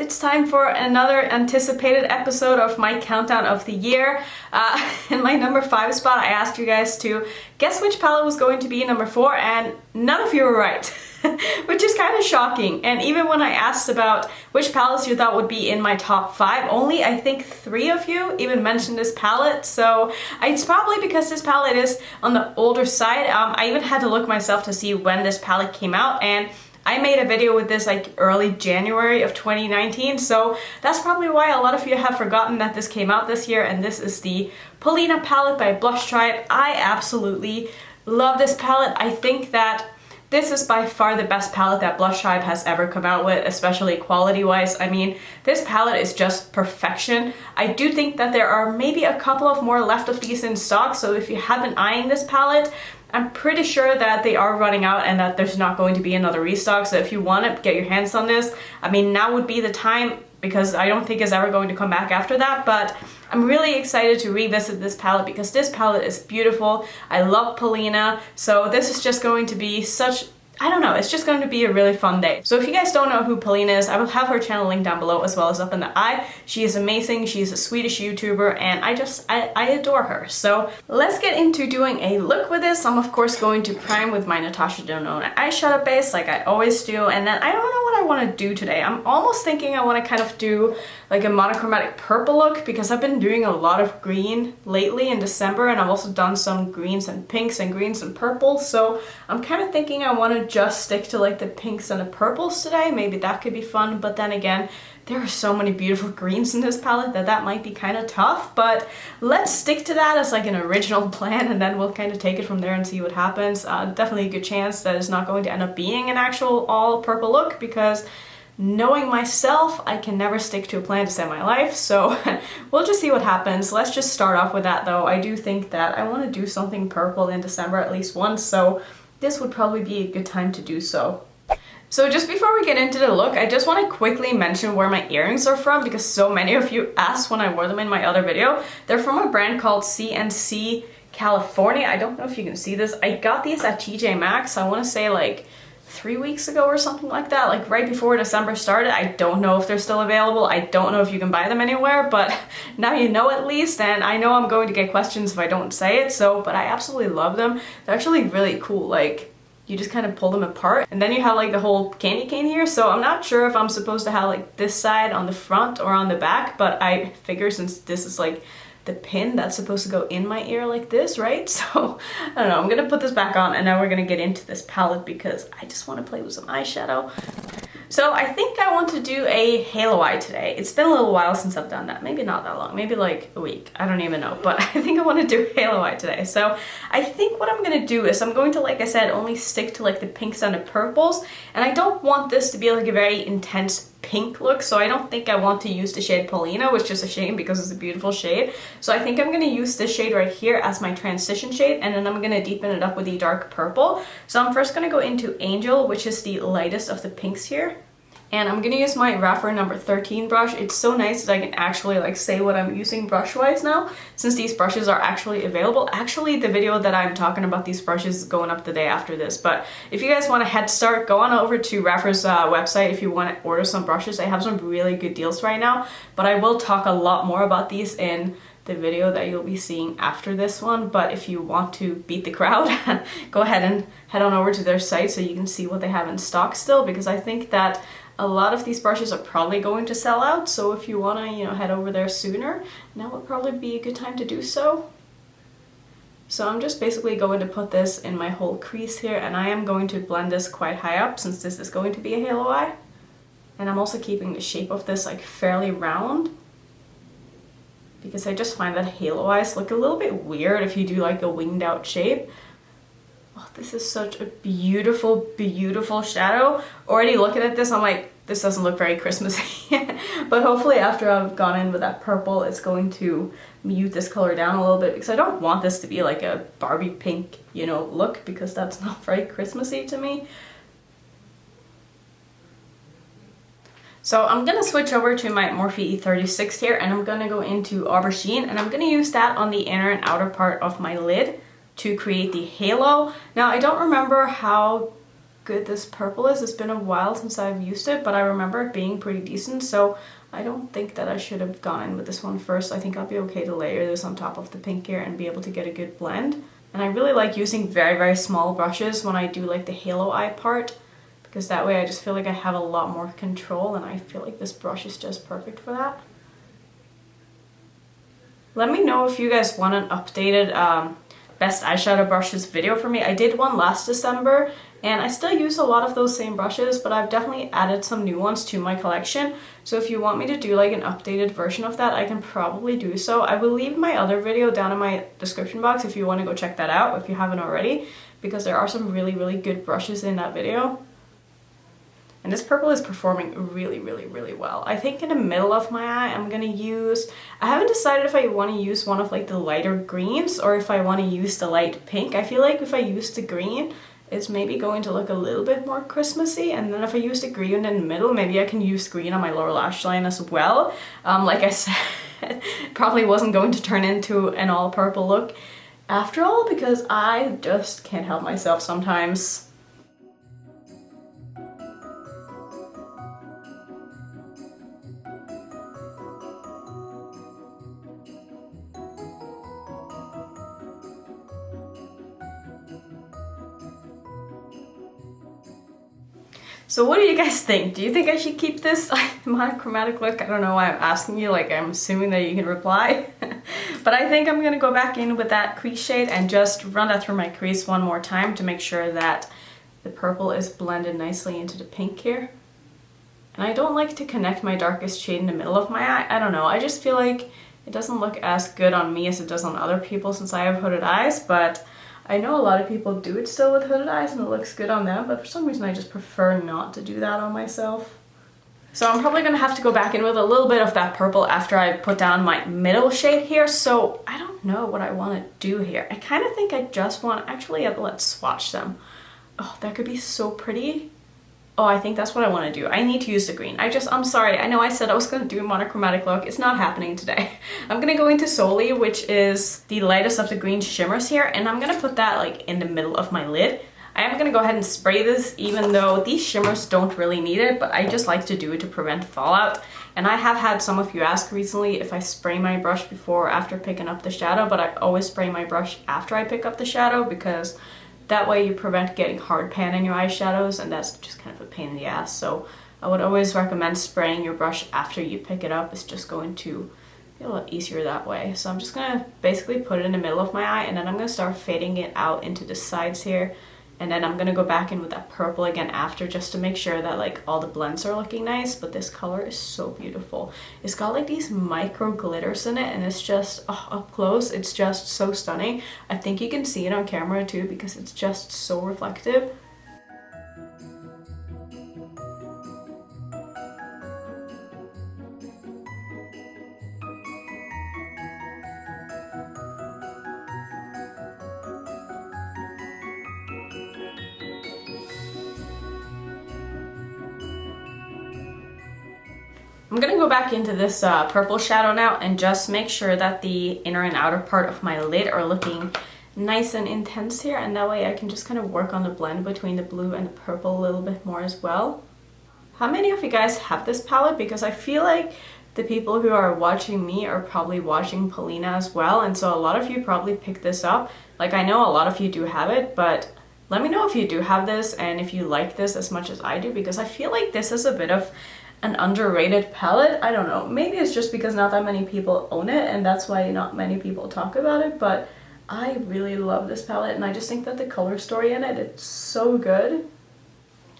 it's time for another anticipated episode of my countdown of the year. In my number 5 spot, I asked you guys to guess which palette was going to be number 4, and none of you were right. Which is kind of shocking. And even when I asked about which palettes you thought would be in my top 5, only I think 3 of you even mentioned this palette. So it's probably because this palette is on the older side. I even had to look myself to see when this palette came out, and I made a video with this like early January of 2019, so that's probably why a lot of you have forgotten that this came out this year. And this is the Polina palette by Blush Tribe. I absolutely love this palette. I think that this is by far the best palette that Blush Tribe has ever come out with, especially quality-wise. I mean, this palette is just perfection. I do think that there are maybe a couple of more left of these in stock, so if you have been eyeing this palette, I'm pretty sure that they are running out and that there's not going to be another restock. So if you want to get your hands on this, I mean, now would be the time, because I don't think it's ever going to come back after that. But I'm really excited to revisit this palette because this palette is beautiful. I love Paulina, so this is just going to be such, I don't know, it's just going to be a really fun day. So if you guys don't know who Paulina is, I will have her channel linked down below as well as up in the eye. She is amazing. She's a Swedish YouTuber, and I adore her. So let's get into doing a look with this. I'm of course going to prime with my Natasha Denona eyeshadow base like I always do, and then I don't know what I want to do today. I'm almost thinking I want to kind of do like a monochromatic purple look, because I've been doing a lot of green lately in December, and I've also done some greens and pinks and greens and purples. So I'm kind of thinking I want to just stick to like the pinks and the purples today. Maybe that could be fun, but then again, there are so many beautiful greens in this palette that might be kind of tough. But let's stick to that as like an original plan, and then we'll kind of take it from there and see what happens. Definitely a good chance that it's not going to end up being an actual all purple look, because knowing myself, I can never stick to a plan to save my life, so we'll just see what happens. Let's just start off with that though. I do think that I want to do something purple in December at least once, so this would probably be a good time to do so. So just before we get into the look, I just want to quickly mention where my earrings are from, because so many of you asked when I wore them in my other video. They're from a brand called CNC California. I don't know if you can see this. I got these at TJ Maxx, I want to say like 3 weeks ago or something like that, like right before December started. I don't know if they're still available. I don't know if you can buy them anywhere, but now you know at least, and I know I'm going to get questions if I don't say it, so, but I absolutely love them. They're actually really cool. Like, you just kind of pull them apart, and then you have like the whole candy cane here, so I'm not sure if I'm supposed to have like this side on the front or on the back, but I figure since this is like the pin that's supposed to go in my ear like this, right? So I don't know, I'm gonna put this back on, and now we're gonna get into this palette because I just want to play with some eyeshadow. So I think I want to do a halo eye today. It's been a little while since I've done that. Maybe not that long, maybe like a week. I don't even know, but I think I want to do halo eye today. So I think what I'm gonna do is I'm going to, like I said, only stick to like the pinks and the purples, and I don't want this to be like a very intense pink look, so I don't think I want to use the shade Paulina, which is a shame because it's a beautiful shade. So I think I'm going to use this shade right here as my transition shade, and then I'm going to deepen it up with the dark purple. So I'm first going to go into Angel, which is the lightest of the pinks here. And I'm gonna use my referral number 13 brush. It's so nice that I can actually like say what I'm using brush wise now, since these brushes are actually available. Actually, the video that I'm talking about these brushes is going up the day after this, but if you guys want a head start, go on over to Referral's website if you want to order some brushes. They have some really good deals right now, but I will talk a lot more about these in the video that you'll be seeing after this one. But if you want to beat the crowd, go ahead and head on over to their site so you can see what they have in stock still, because I think that a lot of these brushes are probably going to sell out, so if you want to, you know, head over there sooner, now would probably be a good time to do so. So I'm just basically going to put this in my whole crease here, and I am going to blend this quite high up since this is going to be a halo eye. And I'm also keeping the shape of this like fairly round, because I just find that halo eyes look a little bit weird if you do like a winged out shape. Oh, this is such a beautiful, beautiful shadow. Already looking at this, I'm like, this doesn't look very Christmassy. But hopefully after I've gone in with that purple, it's going to mute this color down a little bit, because I don't want this to be like a Barbie pink, you know, look, because that's not very Christmassy to me. So I'm gonna switch over to my Morphe E36 here, and I'm gonna go into Aubergine, and I'm gonna use that on the inner and outer part of my lid to create the halo. Now I don't remember how good this purple is. It's been a while since I've used it, but I remember it being pretty decent, so I don't think that I should have gone in with this one first. I think I'll be okay to layer this on top of the pink here and be able to get a good blend. And I really like using very, very small brushes when I do like the halo eye part, because that way I just feel like I have a lot more control, and I feel like this brush is just perfect for that. Let me know if you guys want an updated best eyeshadow brushes video for me. I did one last December, and I still use a lot of those same brushes, but I've definitely added some new ones to my collection. So if you want me to do like an updated version of that, I can probably do so. I will leave my other video down in my description box if you want to go check that out, if you haven't already, because there are some really, really good brushes in that video. And this purple is performing really, really, really well. I think in the middle of my eye, I'm gonna use, I haven't decided if I want to use one of like the lighter greens or if I want to use the light pink. I feel like if I use the green, it's maybe going to look a little bit more Christmassy, and then if I use the green in the middle, maybe I can use green on my lower lash line as well. Like I said, probably wasn't going to turn into an all purple look after all, because I just can't help myself sometimes. So what do you guys think? Do you think I should keep this monochromatic look? I don't know why I'm asking you, like I'm assuming that you can reply. But I think I'm gonna go back in with that crease shade and just run that through my crease one more time to make sure that the purple is blended nicely into the pink here. And I don't like to connect my darkest shade in the middle of my eye. I don't know, I just feel like it doesn't look as good on me as it does on other people since I have hooded eyes, but I know a lot of people do it still with hooded eyes and it looks good on them, but for some reason I just prefer not to do that on myself. So I'm probably going to have to go back in with a little bit of that purple after I put down my middle shade here, so I don't know what I want to do here. I kind of think I just want, actually let's swatch them. Oh, that could be so pretty. Oh, I think that's what I want to do. I need to use the green. I'm sorry, I know I said I was going to do a monochromatic look. It's not happening today. I'm going to go into Solely, which is the lightest of the green shimmers here, and I'm going to put that like in the middle of my lid. I am going to go ahead and spray this, even though these shimmers don't really need it, but I just like to do it to prevent fallout. And I have had some of you ask recently if I spray my brush before or after picking up the shadow, but I always spray my brush after I pick up the shadow, because that way you prevent getting hard pan in your eyeshadows, and that's just kind of a pain in the ass. So I would always recommend spraying your brush after you pick it up. It's just going to be a lot easier that way. So I'm just going to basically put it in the middle of my eye, and then I'm going to start fading it out into the sides here. And then I'm going to go back in with that purple again after, just to make sure that like all the blends are looking nice. But this color is so beautiful. It's got like these micro glitters in it, and it's just up close, it's just so stunning. I think you can see it on camera too, because it's just so reflective. I'm gonna go back into this purple shadow now and just make sure that the inner and outer part of my lid are looking nice and intense here, and that way I can just kind of work on the blend between the blue and the purple a little bit more as well. How many of you guys have this palette? Because I feel like the people who are watching me are probably watching Paulina as well, and so a lot of you probably picked this up. Like, I know a lot of you do have it, but let me know if you do have this and if you like this as much as I do, because I feel like this is a bit of an underrated palette. I don't know, maybe it's just because not that many people own it and that's why not many people talk about it, but I really love this palette, and I just think that the color story in it, it's so good.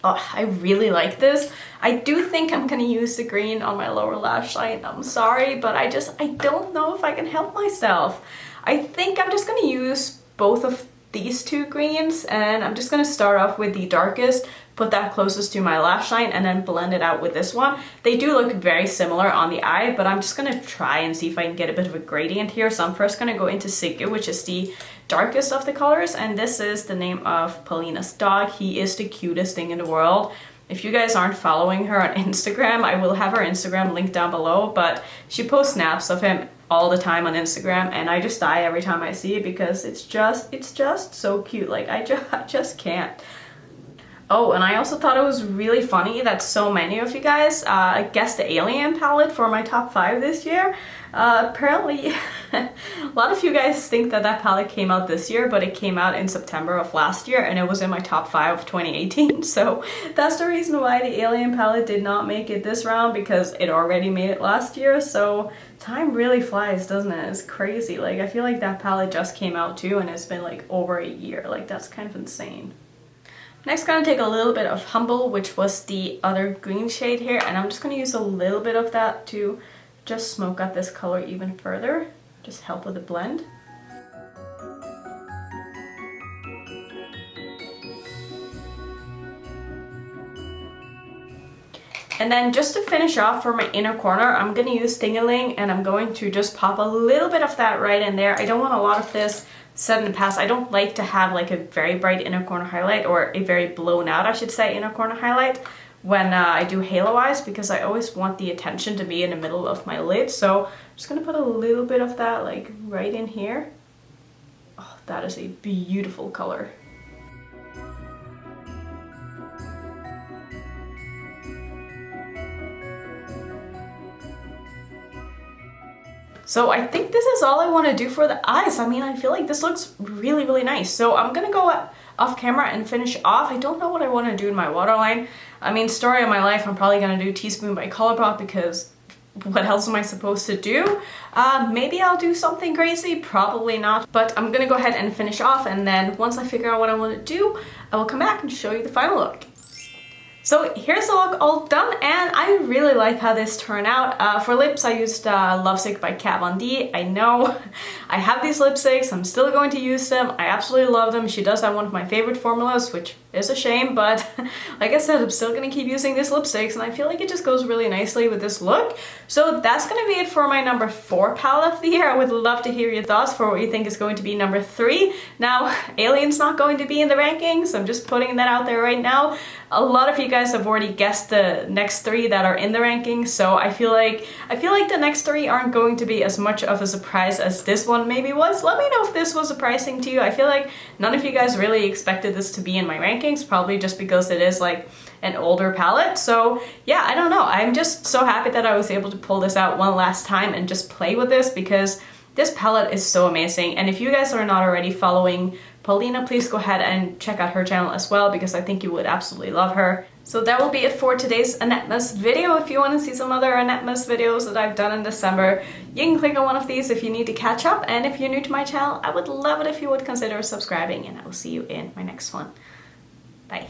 Oh, I really like this. I do think I'm gonna use the green on my lower lash line. I'm sorry, but I don't know if I can help myself. I think I'm just gonna use both of these two greens, and I'm just gonna start off with the darkest, put that closest to my lash line, and then blend it out with this one. They do look very similar on the eye, but I'm just gonna try and see if I can get a bit of a gradient here. So I'm first gonna go into Sigge, which is the darkest of the colors, and this is the name of Paulina's dog. He is the cutest thing in the world. If you guys aren't following her on Instagram, I will have her Instagram linked down below, but she posts snaps of him all the time on Instagram, and I just die every time I see it because it's just so cute. Like, I just can't. Oh, and I also thought it was really funny that so many of you guys guessed the Alien palette for my top 5 this year. Apparently, a lot of you guys think that that palette came out this year, but it came out in September of last year and it was in my top 5 of 2018. So that's the reason why the Alien palette did not make it this round, because it already made it last year. So time really flies, doesn't it? It's crazy. Like, I feel like that palette just came out too and it's been like over a year. Like, that's kind of insane. Next, gonna take a little bit of Humble, which was the other green shade here, and I'm just gonna use a little bit of that to just smoke out this color even further, just help with the blend. And then just to finish off for my inner corner, I'm gonna use Sting-a-ling, and I'm going to just pop a little bit of that right in there. I don't want a lot of this. Said in the past, I don't like to have like a very bright inner corner highlight, or a very blown out, I should say, inner corner highlight when I do halo eyes, because I always want the attention to be in the middle of my lid. So I'm just gonna put a little bit of that like right in here. Oh, that is a beautiful color. So I think this is all I want to do for the eyes. I mean, I feel like this looks really, really nice. So I'm gonna go off camera and finish off. I don't know what I want to do in my waterline. I mean, story of my life, I'm probably gonna do Teaspoon by Colourpop, because what else am I supposed to do? Maybe I'll do something crazy, probably not. But I'm gonna go ahead and finish off, and then once I figure out what I want to do, I will come back and show you the final look. So here's the look all done, and I really like how this turned out. For lips, I used Lovesick by Kat Von D. I know I have these lipsticks, I'm still going to use them. I absolutely love them. She does have one of my favorite formulas, which is a shame, but like I said, I'm still gonna keep using these lipsticks, and I feel like it just goes really nicely with this look. So that's gonna be it for my number 4 palette of the year. I would love to hear your thoughts for what you think is going to be number 3. Now, Alien's not going to be in the rankings, I'm just putting that out there right now. A lot of you guys have already guessed the next 3 that are in the rankings, so I feel like the next 3 aren't going to be as much of a surprise as this one maybe was. Let me know if this was surprising to you. I feel like none of you guys really expected this to be in my rankings, probably just because it is like an older palette. So yeah, I don't know. I'm just so happy that I was able to pull this out one last time and just play with this, because this palette is so amazing. And if you guys are not already following Paulina, please go ahead and check out her channel as well, because I think you would absolutely love her. So that will be it for today's Annette-mas video. If you want to see some other Annette-mas videos that I've done in December, you can click on one of these if you need to catch up. And if you're new to my channel, I would love it if you would consider subscribing, and I will see you in my next one. Bye.